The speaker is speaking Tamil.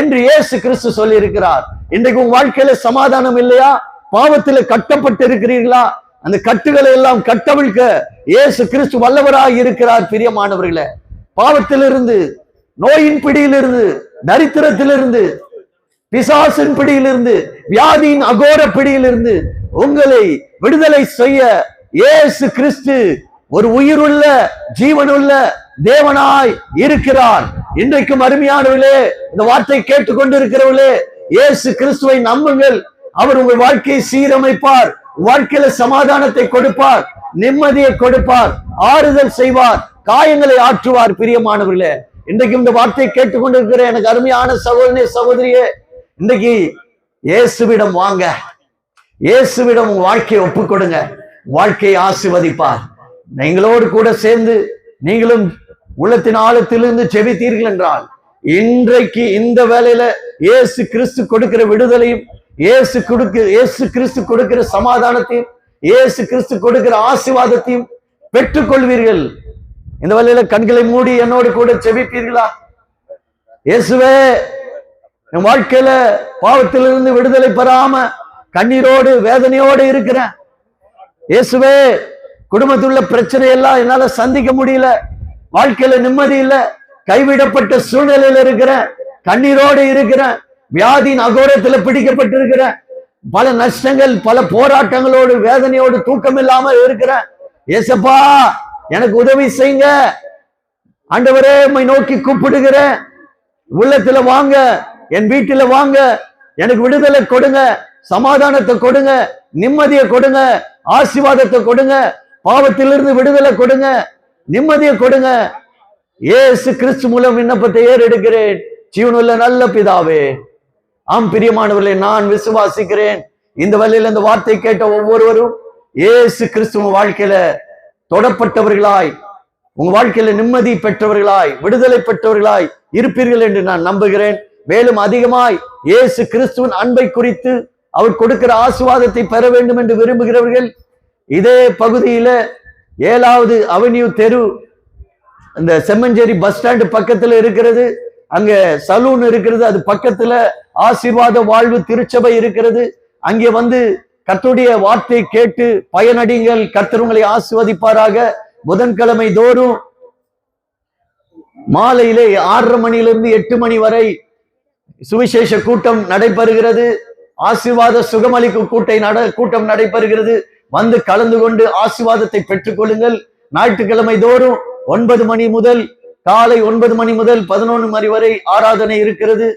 என்று இயேசு கிறிஸ்து சொல்லி இருக்கிறார். இன்றைக்கு உங்க வாழ்க்கையில சமாதானம் இல்லையா? பாவத்தில கட்டப்பட்டு இருக்கிறீர்களா? அந்த கட்டுகளை எல்லாம் கட்டவிழ்க்க இயேசு கிறிஸ்து வல்லவராக இருக்கிறார். பிரியமானவர்களே, பாவத்திலிருந்து, நோயின் பிடியிலிருந்து, தரித்திரத்திலிருந்து, பிசாசின் பிடியிலிருந்து, வியாதியின் அகோர பிடியிலிருந்து உங்களை விடுதலை செய்ய இயேசு கிறிஸ்து ஒரு உயிருள்ள ஜீவனுள்ள தேவனாய் இருக்கிறார். இன்றைக்கும் அருமையானவர்களே, இந்த வார்த்தை கேட்டுக்கொண்டிருக்கிறவர்களே, இயேசு கிறிஸ்துவை நம்புங்கள். அவர் உங்கள் வாழ்க்கையை சீரமைப்பார், வாழ்க்கையில சமாதானத்தை கொடுப்பார், நிம்மதியை கொடுப்பார், ஆறுதல் செய்வார், காயங்களை ஆற்றுவார். பிரியமானவர்களே, இன்றைக்கு இந்த வார்த்தையை கேட்டுக்கொண்டிருக்கிற எனக்கு அருமையான சகோதரனே, சகோதரியே, இன்றைக்கு இயேசுவிடம் வாங்க, இயேசுவிடம் உங்க வாழ்க்கையை ஒப்புக் கொடுங்க, வாழ்க்கையை ஆசீர்வதிப்பார். நீங்களோடு கூட சேர்ந்து நீங்களும் உள்ளத்தின் ஆழத்திலிருந்து செபித்தீர்கள் என்றால் இன்றைக்கு இந்த வேளையில இயேசு கிறிஸ்து கொடுக்கிற விடுதலையும், இயேசு கிறிஸ்து கொடுக்கிற சமாதானத்தையும், இயேசு கிறிஸ்து கொடுக்கிற ஆசீர்வாதத்தையும் பெற்றுக் கொள்வீர்கள். இந்த வேளையில கண்களை மூடி என்னோடு கூட செபிப்பீர்களா? இயேசுவே, என் வாழ்க்கையில பாவத்திலிருந்து விடுதலை பெறாம கண்ணீரோடு வேதனையோடு இருக்கிறேன். இயேசுவே, குடும்பத்துள்ள பிரச்சனை எல்லாம் என்னால சந்திக்க முடியல, வாழ்க்கையில நிம்மதி இல்ல, கைவிடப்பட்ட சூழ்நிலையில இருக்கிறேன், கண்ணீரோடு இருக்கிறேன், வியாதியின் அகோரத்துல பிடிக்கப்பட்டிருக்கிறேன், பல நஷ்டங்கள், பல போராட்டங்களோடு வேதனையோடு தூக்கம் இல்லாம இருக்கிறேன். ஏசப்பா, எனக்கு உதவி செய்யுங்க. ஆண்டவரே, உம்மை நோக்கி கூப்பிடுகிறேன். உள்ளத்துல வாங்க, என் வீட்டில வாங்க, எனக்கு விடுதலை கொடுங்க, சமாதானத்தை கொடுங்க, நிம்மதியை கொடுங்க, ஆசீர்வாதத்தை கொடுங்க, பாவத்திலிருந்து விடுதலை கொடுங்க, நிம்மதியை கொடுங்க. இயேசு கிறிஸ்து மூலம் விண்ணப்பத்தை ஏறெடுக்கிறேன், ஜீவனுள்ள நல்ல பிதாவே. ஆம் பிரியமானவர்களே, நான் விசுவாசிக்கிறேன். இந்த வழியில் இந்த வார்த்தை கேட்ட ஒவ்வொருவரும் இயேசு கிறிஸ்துவ வாழ்க்கையில தொடப்பட்டவர்களாய், உங்க வாழ்க்கையில நிம்மதி பெற்றவர்களாய், விடுதலை பெற்றவர்களாய் இருப்பீர்கள் என்று நான் நம்புகிறேன். மேலும் அதிகமாய் இயேசு கிறிஸ்துவின் அன்பை குறித்து, அவர் கொடுக்கிற ஆசீர்வாதத்தை பெற வேண்டும் என்று விரும்புகிறவர்கள் இதே பகுதியில 7வது அவென்யூ தெரு, இந்த செம்மஞ்சேரி பஸ் ஸ்டாண்டு பக்கத்துல இருக்கிறது. அங்க சலூன் இருக்கிறது, அது பக்கத்துல ஆசீர்வாத வாழ்வு திருச்சபை இருக்கிறது. அங்கே வந்து கர்த்தருடைய வார்த்தை கேட்டு பயனடிங்கள். கர்த்தர் உங்களை ஆசீர்வதிப்பாராக. புதன்கிழமை தோறும் மாலையிலே 6:30 மணியிலிருந்து 8 மணி வரை சுவிசேஷ கூட்டம் நடைபெறுகிறது. ஆசீர்வாத சுகமளிக்கும் கூட்டம் நடைபெறுகிறது. வந்து கலந்து கொண்டு ஆசீர்வாதத்தை பெற்றுக் கொள்ளுங்கள். ஞாயிற்றுக்கிழமை தோறும் 9 மணி முதல், காலை 9 மணி முதல் 11 மணி வரை ஆராதனை இருக்கிறது.